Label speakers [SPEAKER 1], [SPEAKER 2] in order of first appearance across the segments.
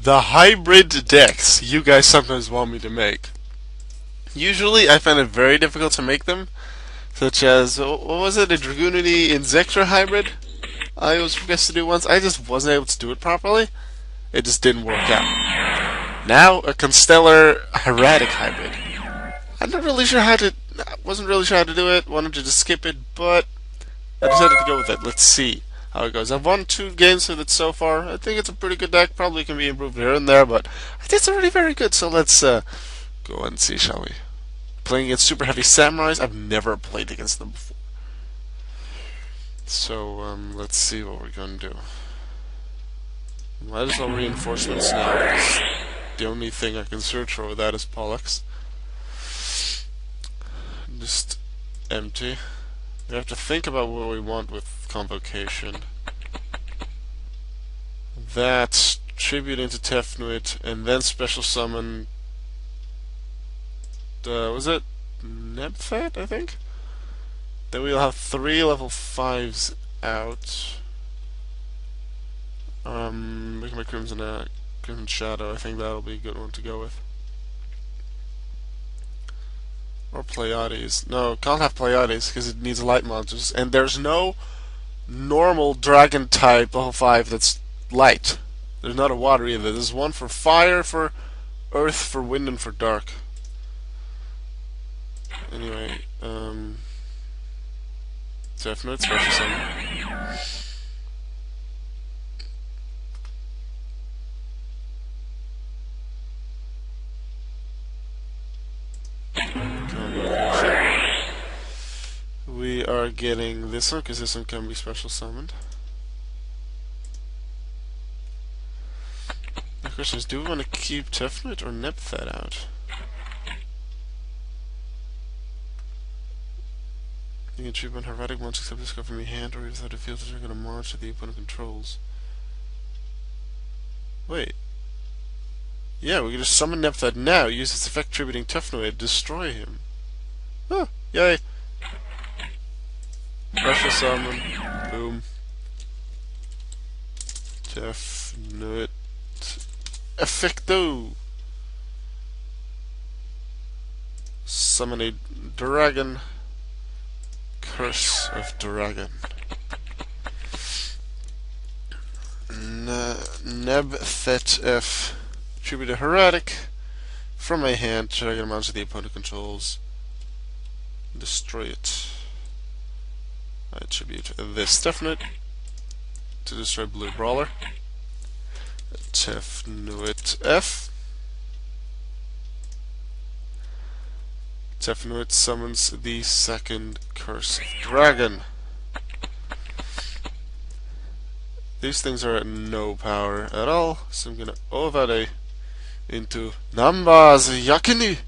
[SPEAKER 1] The hybrid decks you guys sometimes want me to make. Usually I find it very difficult to make them, such as, what was it, a Dragoonity Inzektor hybrid I was supposed to do once. I just wasn't able to do it properly. It just didn't work out. Now, a Constellar Hieratic hybrid. I'm not really sure how to, wasn't really sure how to do it, wanted to just skip it, but I decided to go with it. Let's see how it goes. I've won 2 games with it so far. I think it's a pretty good deck. Probably can be improved here and there, but I think it's already very good. So let's go and see, shall we? Playing against super heavy samurais. I've never played against them before. So let's see what we're going to do. Might as well reinforcements now, because the only thing I can search for with that is Pollux. Just empty. We have to think about what we want with Convocation. That's Tribute into Tefnuit, and then Special Summon. Was it Nebthet, I think? Then we'll have 3 level 5s out. We can make Crimson Shadow. I think that'll be a good one to go with. Or Pleiades. No, can't have Pleiades because it needs light monsters. And there's no normal dragon type level 5 that's light. There's not a water either. There's one for fire, for earth, for wind, and for dark. Anyway, Tefnuit, Special Summon. We are getting this one because this one can be special summoned. The question is, do we want to keep Tefnuit or Nebthet out? You can treat one Hieratic once except this card from your hand, or without a field to trigger a monster the opponent controls. Wait. Yeah, we can just summon Nebthet now, use its effect tributing Tefnuit, destroy him. Oh, yay! Special summon. Boom. Tefnuit. Effecto! Summon a dragon. Curse of Dragon. Nebthet F. Tribute a Hieratic. From my hand, target a monster the opponent controls. Destroy it. I attribute this Tefnuit to destroy Blue Brawler. Tefnuit F. Tefnuit summons the second Curse of Dragon. These things are at no power at all, so I'm gonna Ovade into Namba's Yakini.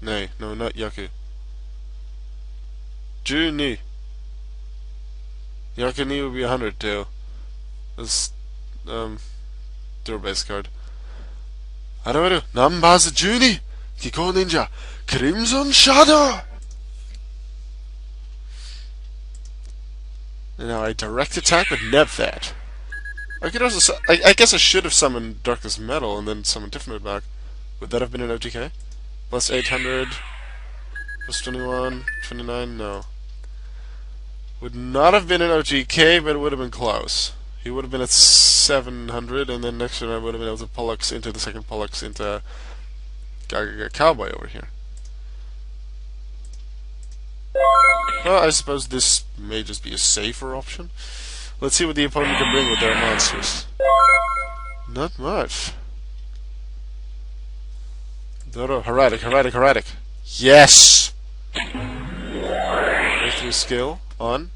[SPEAKER 1] Nay, no, not Yaku. Juni. Yakini would be 100 too. This door base card. Harawaru, Namba's Juni! Kiko Ninja! Crimson Shadow! And now I direct attack with Nebthet. I could also I guess I should have summoned Darkness Metal and then summoned Tefnuit back. Would that have been an OTK? Plus 800, plus 21, 29, no. Would not have been an OTK, but it would have been close. He would have been at 700, and then next turn I would have been able to Pollux into the second Pollux into Cowboy over here. Well, I suppose this may just be a safer option. Let's see what the opponent can bring with their monsters. Not much. Doro, Hieratic, Hieratic, Hieratic. Yes! Breakthrough skill on.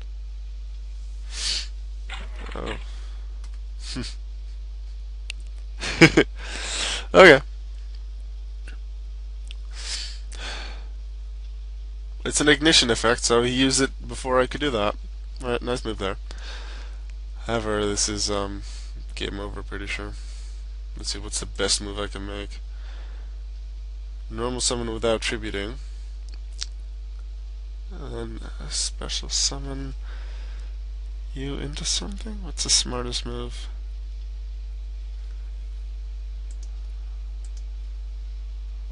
[SPEAKER 1] Oh. Okay. It's an ignition effect, so he used it before I could do that. Alright, nice move there. However, this is game over, pretty sure. Let's see, what's the best move I can make? Normal summon without tributing. And then a special summon you into something? What's the smartest move?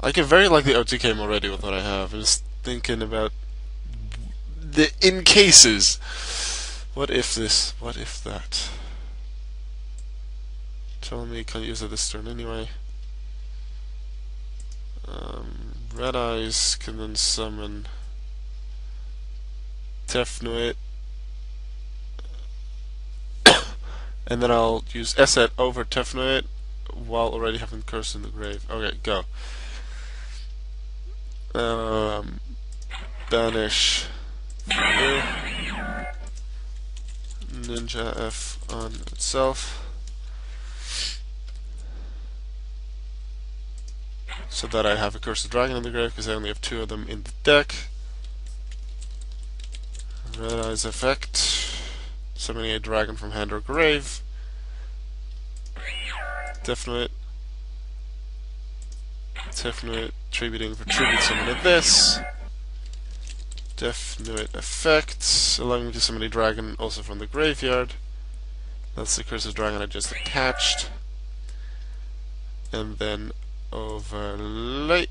[SPEAKER 1] I can very like the OTK already with what I have. I'm just thinking about the in cases. What if this? What if that? Telling me you can't use it this turn anyway. Red Eyes can then summon Tefnuit, and then I'll use Eset over Tefnuit while already having Curse in the grave. Okay, go. Banish Ninja F on itself, so that I have a Cursed Dragon in the grave because I only have 2 of them in the deck. Red Eyes effect, summoning a dragon from hand or grave. Tefnuit, tributing for tribute summon of this. Tefnuit effect, allowing me to summon a dragon also from the graveyard. That's the Cursed Dragon I just attached. And then overlay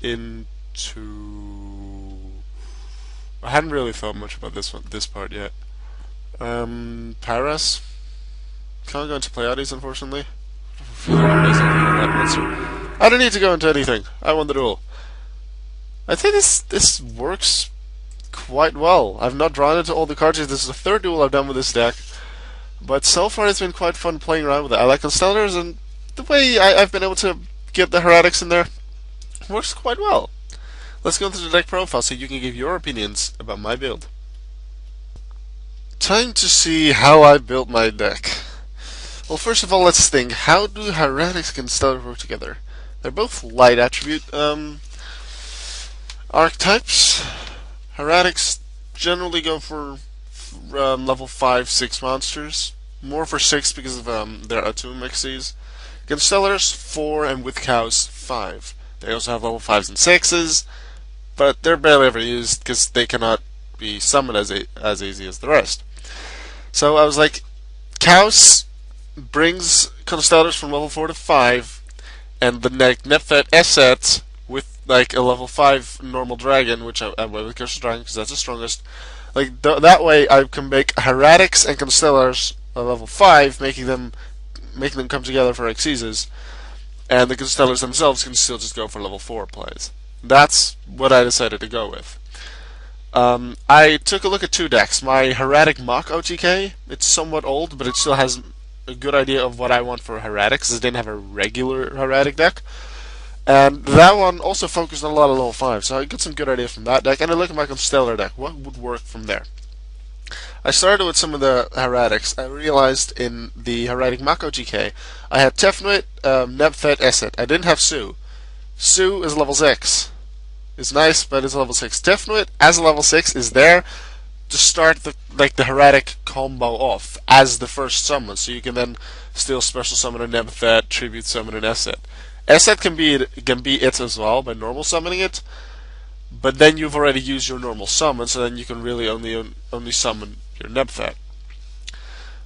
[SPEAKER 1] into... I hadn't really thought much about this part yet. Paras. Can't go into Pleiades, unfortunately. I don't need to go into anything. I won the duel. I think this works quite well. I've not drawn into all the cards yet. This is the 3rd duel I've done with this deck, but so far it's been quite fun playing around with it. I like Constellars, and the way I've been able to get the Hieratics in there works quite well. Let's go into the deck profile so you can give your opinions about my build. Time to see how I built my deck. Well, first of all, let's think. How do Hieratics and Constellars work together? They're both light attribute archetypes. Hieratics generally go for level 5, 6 monsters. More for 6 because of their Atum Xyz. Constellars 4 and with cows 5. They also have level 5s and 6s, but they're barely ever used because they cannot be summoned as easy as the rest. So I was like, cows brings Constellars from level 4 to 5, and the Nephet Eset with like a level 5 normal dragon, which I went with Cursed Dragon because that's the strongest. Like that way, I can make Hieratics and Constellars a level 5, making them come together for Xyzes, and the Constellars themselves can still just go for level 4 plays. That's what I decided to go with. I took a look at 2 decks. My Hieratic Mock OTK, it's somewhat old, but it still has a good idea of what I want for Hieratics, because I didn't have a regular Hieratic deck. And that one also focused on a lot of level 5, so I got some good ideas from that deck. And I looked at my Constellar deck. What would work from there? I started with some of the Hieratics. I realized in the Hieratic Mock OTK, I had Tefnuit, Nephet, Eset. I didn't have Su. Su is level 6. It's nice, but it's level 6. Tefnuit, as a level 6, is there to start the Hieratic combo off as the first summon, so you can then still special summon a Nephet, tribute summon an Eset. Eset can be it as well by normal summoning it, but then you've already used your normal summon, so then you can really only summon your Nephet.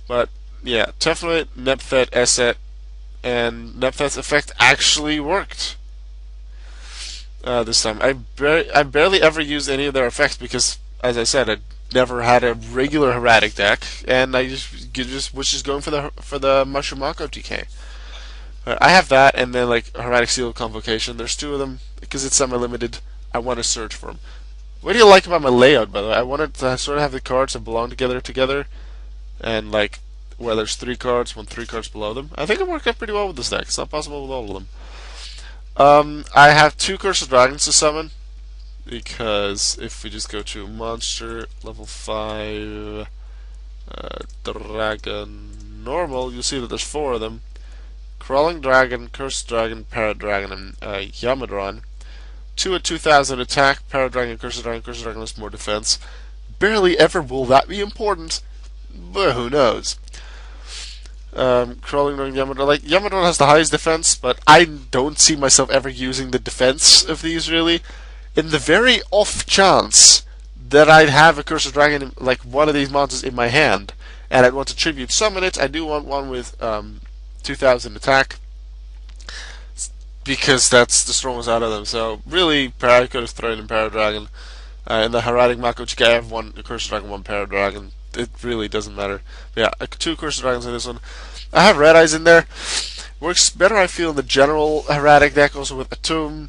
[SPEAKER 1] But yeah, Tefnuit, Nephet, Eset, and Nephet's effect actually worked this time. I barely ever used any of their effects because, as I said, I never had a regular Hieratic deck, and I just was just going for the Mushroom Mock OTK. I have that, and then like Hieratic Seal Convocation. There's 2 of them because it's semi-limited. I want to search for them. What do you like about my layout, by the way? I wanted to sort of have the cards that belong together, and like where there's 3 cards, 3 cards below them. I think it worked out pretty well with this deck. It's not possible with all of them. I have 2 Cursed Dragons to summon, because if we just go to Monster, level 5, Dragon Normal, you'll see that there's 4 of them. Crawling Dragon, Cursed Dragon, Parrot Dragon, and Yamadron. 2 at 2000 attack, Parrot Dragon, Cursed Dragon has more defense. Barely ever will that be important, but who knows. Crawling Dragon, Yamadron. Like, Yamadron has the highest defense, but I don't see myself ever using the defense of these, really. In the very off chance that I'd have a Cursed Dragon, like one of these monsters in my hand, and I'd want to tribute summon it, I do want one with 2000 attack. because that's the strongest out of them. So really, I could have thrown in Paradragon. In the Hieratic Mako Chika, I have one Cursed Dragon, one Paradragon. It really doesn't matter. But yeah, two Cursed Dragons in this one. I have Red Eyes in there. Works better, I feel, in the general Hieratic deck, also with Atum.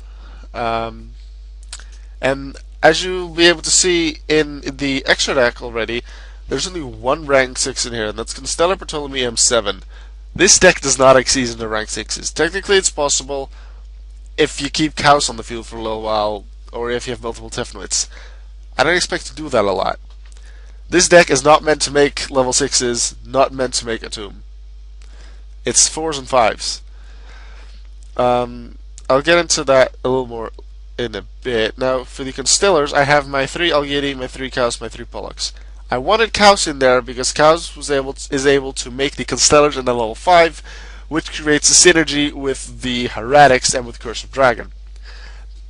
[SPEAKER 1] And as you'll be able to see in the extra deck already, there's only one rank 6 in here, and that's Constellar Ptolemy M7. This deck does not exceed into rank 6s. Technically, it's possible if you keep cows on the field for a little while, or if you have multiple Tefnoids. I don't expect to do that a lot. This deck is not meant to make level 6s, not meant to make Atum. It's 4s and 5s. I'll get into that a little more in a bit. Now, for the Constellars, I have my 3 Algieri, my 3 Cows, my 3 Pollux. I wanted Cows in there because Cows is able to make the Constellars in the level 5, which creates a synergy with the Hieratics and with Curse of Dragon.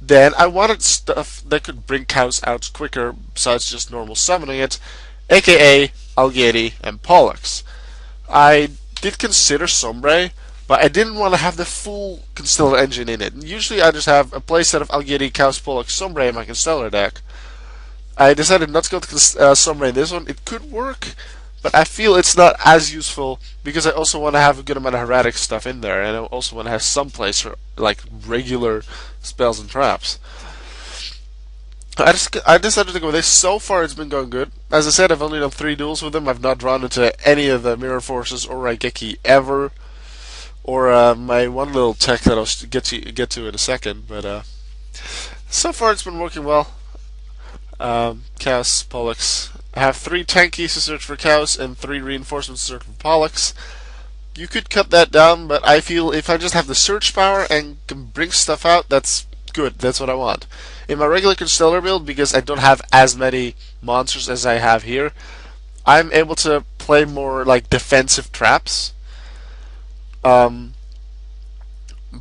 [SPEAKER 1] Then I wanted stuff that could bring Cows out quicker, besides just normal summoning it, aka Algieri and Pollux. I did consider Sombre, but I didn't want to have the full Constellar engine in it. Usually I just have a playset of Algieri, Cows, Pollux, Sombre in my Constellar deck. I decided not to go to Sombre in this one. It could work, but I feel it's not as useful because I also want to have a good amount of Hieratic stuff in there, and I also want to have some place for like regular spells and traps. I decided to go with this. So far, it's been going good. As I said, I've only done 3 duels with them. I've not drawn into any of the Mirror Forces or Raigeki ever, or my one little tech that I'll get to in a second. But so far, it's been working well. Chaos, Pollux. I have 3 tankies to search for Chaos and 3 reinforcements to search for Pollux. You could cut that down, but I feel if I just have the search power and can bring stuff out, that's good. That's what I want. In my regular Constellar build, because I don't have as many monsters as I have here, I'm able to play more like defensive traps.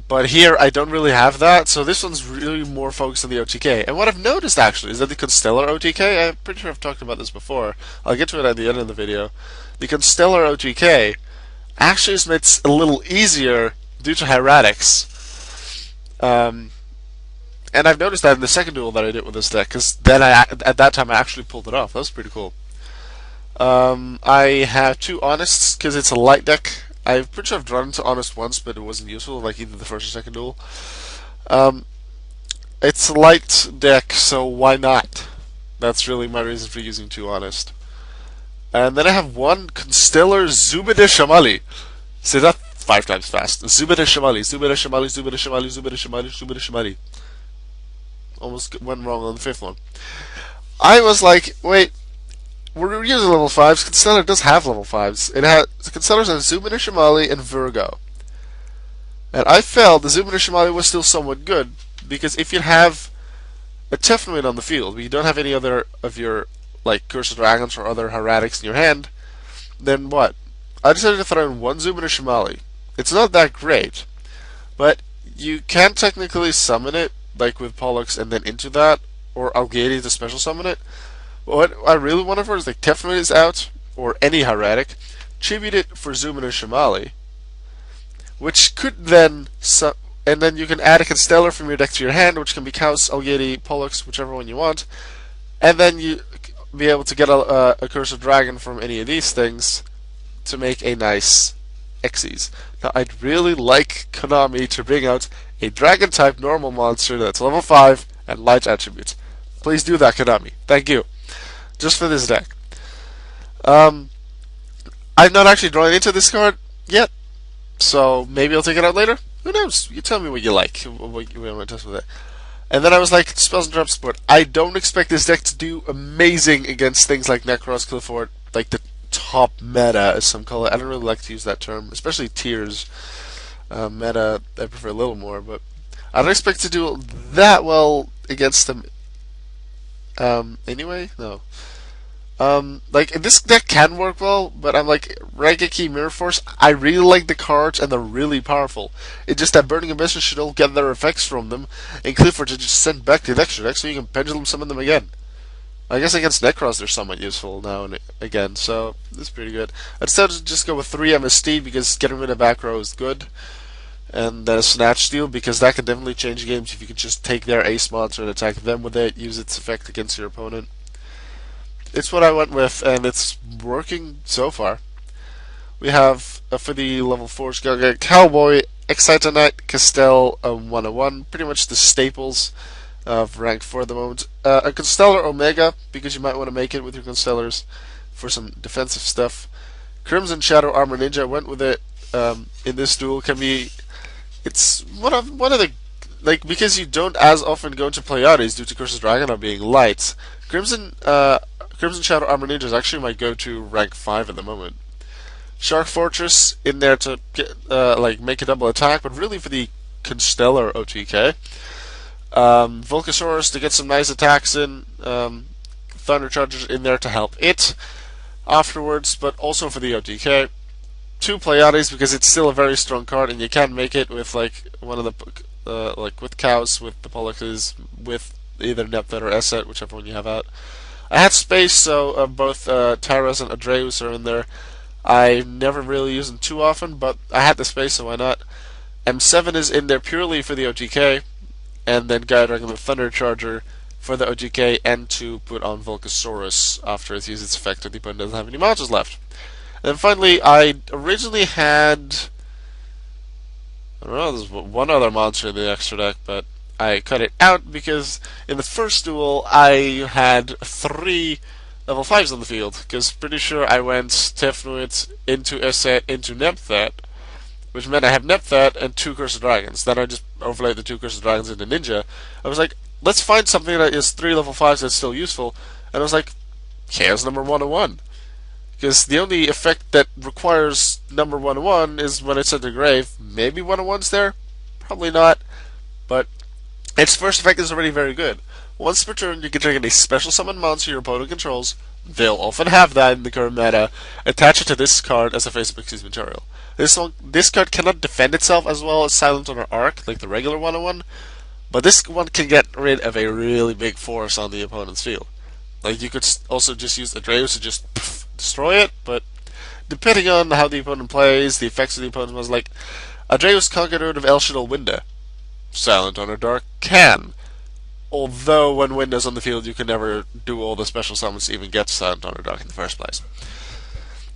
[SPEAKER 1] But here I don't really have that, so this one's really more focused on the OTK. And what I've noticed actually is that the Constellar OTK, I'm pretty sure I've talked about this before, I'll get to it at the end of the video, the Constellar OTK actually is made a little easier due to Hieratics. And I've noticed that in the second duel that I did with this deck, because then at that time I actually pulled it off. That was pretty cool. I have 2 Honests, because it's a light deck. I'm pretty sure I've drawn into Honest once, but it wasn't useful, like either the first or second duel. It's a light deck, so why not? That's really my reason for using 2 Honest. And then I have 1 Constellar Zubida Shamali. Say that 5 times fast. Zubida Shamali, Zubida Shamali, Zubida Shamali, Zubida Shamali, Zubida Shamali. Almost went wrong on the 5th one. I was like, wait, we're using level 5s. Constellar does have level 5s. It has Constellars and Zubida Shamali and Virgo. And I felt the Zubida Shamali was still somewhat good, because if you have a Tefnoid on the field, but you don't have any other of your like Cursed Dragons or other Hieratics in your hand, then what? I decided to throw in 1 Zubida Shamali. It's not that great, but you can technically summon it, like with Pollux, and then into that, or Algieri to special summon it. What I really wanted for is like Tefnoid is out, or any Hieratic, tribute it for Zubida Shamali, which could then and then you can add a Constellar from your deck to your hand, which can be Chaos, Algieri, Pollux, whichever one you want, and then you be able to get a Curse of Dragon from any of these things to make a nice Xyz. Now, I'd really like Konami to bring out a Dragon-type normal monster that's level 5 and light attributes. Please do that, Konami. Thank you. Just for this deck. I'm not actually drawing into this card yet, so maybe I'll take it out later. Who knows? You tell me what you like. What you want to test with it. And then I was like, spells and traps support. I don't expect this deck to do amazing against things like Necros, Clifford, like the top meta, as some call it. I don't really like to use that term, especially tiers. Meta, I prefer a little more, but I don't expect to do that well against them. Anyway, no. Like, this deck can work well, but I'm like, Raigeki Mirror Force, I really like the cards, and they're really powerful. It's just that Burning Abyss should all get their effects from them, and Clifford to just send back to the extra deck so you can pendulum summon them again. I guess against Necros they're somewhat useful now and again, so it's pretty good. I decided to just go with 3 MST because getting rid of back row is good. and then a Snatch Steal, because that can definitely change games if you can just take their ace monster and attack them with it, use its effect against your opponent. It's what I went with, and it's working so far. We have for the level 4 skill get Cowboy, Exciter Knight, Castell, 101, pretty much the staples of rank 4 at the moment. A Constellar Omega, because you might want to make it with your Constellars for some defensive stuff. Crimson Shadow Armor Ninja, went with it in this duel. It's one of the, like, because you don't as often go into Pleiades due to Curse's Dragon or being light. Crimson Shadow Armor Ninja is actually my go-to rank 5 at the moment. Shark Fortress in there to get, make a double attack, but really for the Constellar OTK. Volcasaurus to get some nice attacks in. Thunder Chargers in there to help it afterwards, but also for the OTK. 2 Pleiades because it's still a very strong card, and you can make it with like one of the with cows, with the Pollux, with either Neptune or Esset, whichever one you have out. I had space, so both Tyras and Adreus are in there. I never really use them too often, but I had the space, so why not? M7 is in there purely for the OTK, and then Gaia Dragon the Thunder Charger for the OTK, and to put on Volcasaurus after it's used its effect if the opponent doesn't have any monsters left. And then finally, I originally had, I don't know, there's one other monster in the extra deck, but I cut it out because in the first duel I had 3 level 5s on the field, because pretty sure I went Tefnuit into Esset into Nepthat, which meant I have Nepthat and 2 Cursed Dragons. Then I just overlaid the 2 Cursed Dragons into Ninja. I was like, let's find something that is 3 level 5s that's still useful, and I was like, Chaos number 101. Because the only effect that requires number 101 is when it's at the grave. Maybe 101's there? Probably not. But its first effect is already very good. Once per turn, you can trigger a special summon monster your opponent controls. They'll often have that in the current meta. Attach it to this card as a face of Pixies material. This card cannot defend itself as well as Silent on Arc, like the regular 101. But this one can get rid of a really big force on the opponent's field. Like, you could also just use Adreus to just destroy it, but depending on how the opponent plays, the effects of the opponent was like Adreus can't get rid of El Shaddai Winda. Silent on a Dark can. Although when Winda's on the field, you can never do all the special summons to even get Silent on a Dark in the first place.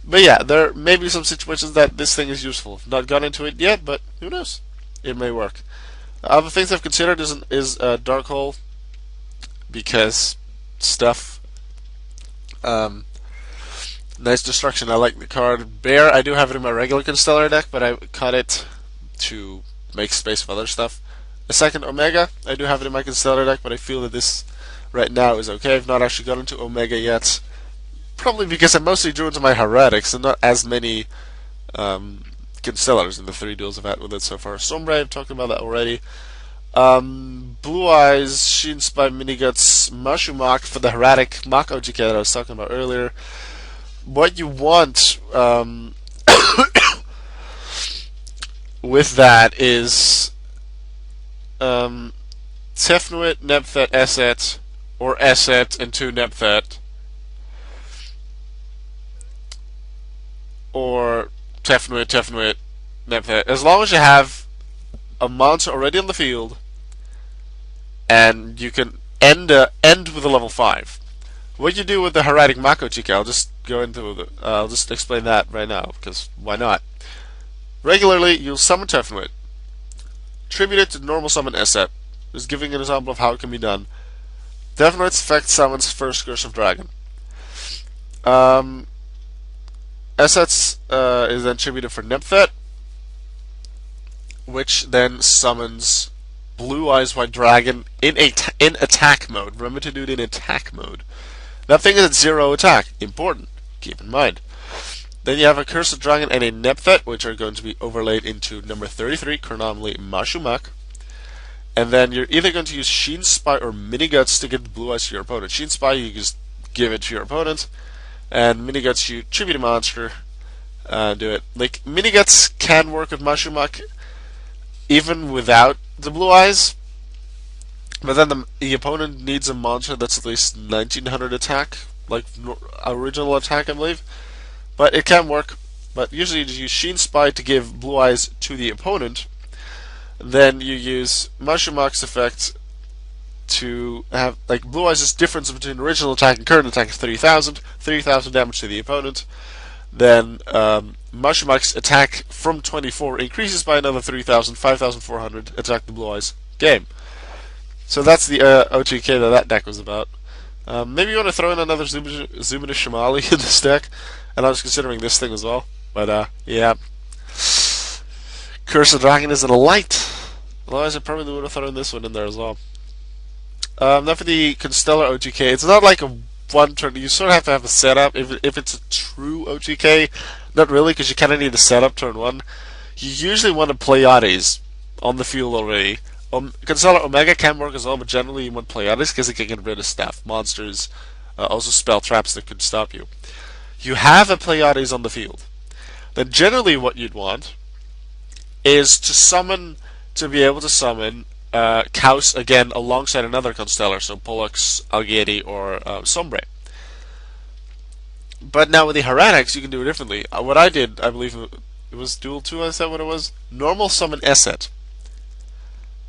[SPEAKER 1] But yeah, there may be some situations that this thing is useful. Not got into it yet, but who knows? It may work. Other things I've considered is Dark Hole, because stuff. Nice destruction. I like the card. Bear, I do have it in my regular Constellar deck, but I cut it to make space for other stuff. A second Omega, I do have it in my Constellar deck, but I feel that this right now is okay. I've not actually got into Omega yet. Probably because I mostly drew into my Hieratics and not as many Constellars in the 3 duels I've had with it so far. Sombra, I've talked about that already. Blue Eyes, Sheen Spy, Miniguts, Mashumak for the Hieratic Mach OGK that I was talking about earlier. What you want with that is Tefnuit, Nepthat, Esset, or Esset and 2 Nepthat, or Tefnuit, Nepthat. As long as you have a monster already on the field, and you can end with a level 5. What you do with the Hieratic Mako Chika, I'll just go into I'll just explain that right now, because why not? Regularly, you'll summon Tefnuit, tribute it to normal summon Esset. Just giving an example of how it can be done. Tefnuit's effect summons first Curse of Dragon. Esset's is then tributed for Nepthat, which then summons Blue Eyes White Dragon in attack mode. Remember to do it in attack mode. That thing is at 0 attack. Important. Keep in mind. Then you have a Cursed Dragon and a Nepthat, which are going to be overlaid into number 33, chronomally Mashumak. And then you're either going to use Sheen Spy or Miniguts to get Blue Eyes to your opponent. Sheen Spy, you just give it to your opponent. And Miniguts, you tribute a monster. Do it. Like, Miniguts can work with Mashumak even without the Blue Eyes. But then the opponent needs a monster that's at least 1900 attack, like original attack, I believe. But it can work. But usually you use Sheen Spy to give Blue Eyes to the opponent. Then you use Mushumak's effect to have, like, Blue Eyes' difference between original attack and current attack is 3,000. 3,000 damage to the opponent. Then Mushumak's attack from 24 increases by another 3,000, 5,400. Attack the Blue Eyes. Game. So that's the OTK that deck was about. Maybe you want to throw in another Zubina Shimali in this deck, and I was considering this thing as well. But yeah, Curse of Dragon isn't a light. Otherwise, I probably would have thrown this one in there as well. Now for the Constellar OTK, it's not like a one turn. You sort of have to have a setup. If it's a true OTK, not really, because you kind of need a setup turn one. You usually want to Pleiades on the field already. Constellar Omega can work as well, but generally you want Pleiades because it can get rid of stuff, monsters, also spell traps that could stop you. You have a Pleiades on the field. Then generally what you'd want is to be able to summon Kaus again alongside another Constellar, so Pollux, Algieri, or Sombre. But now with the Hieratics, you can do it differently. What I did, I believe it was Duel 2, is that what it was? Normal summon Esset.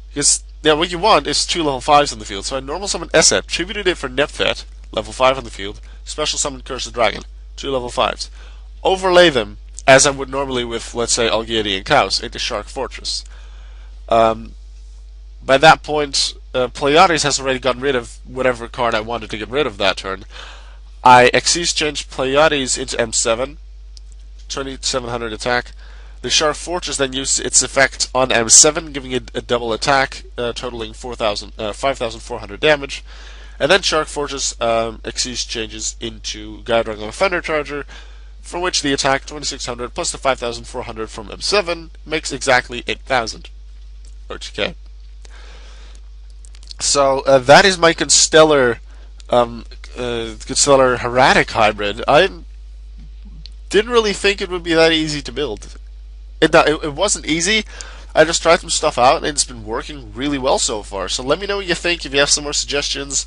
[SPEAKER 1] Because what you want is 2 level 5s on the field. So I normal summon Esset, tributed it for Nepthet, level 5 on the field, special summon Curse of Dragon, 2 level 5s. Overlay them, as I would normally with, let's say, Algieri and Kaus, into Shark Fortress. By that point, Pleiades has already gotten rid of whatever card I wanted to get rid of that turn. I changed Pleiades into M7, 2700 attack. The Shark Fortress then uses its effect on M7, giving it a double attack, totaling 5,400 damage. And then Shark Fortress changes into Guide Dragon Thunder Charger, from which the attack 2600 plus the 5,400 from M7 makes exactly 8,000. OTK. So that is my Constellar Hieratic hybrid. I didn't really think it would be that easy to build. It wasn't easy. I just tried some stuff out, and it's been working really well so far. So let me know what you think. If you have some more suggestions.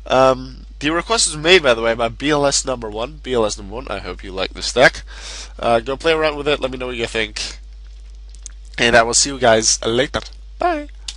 [SPEAKER 1] The request was made, by the way, by BLS number 1. BLS number 1. I hope you like this deck. Go play around with it. Let me know what you think. And I will see you guys later. Bye.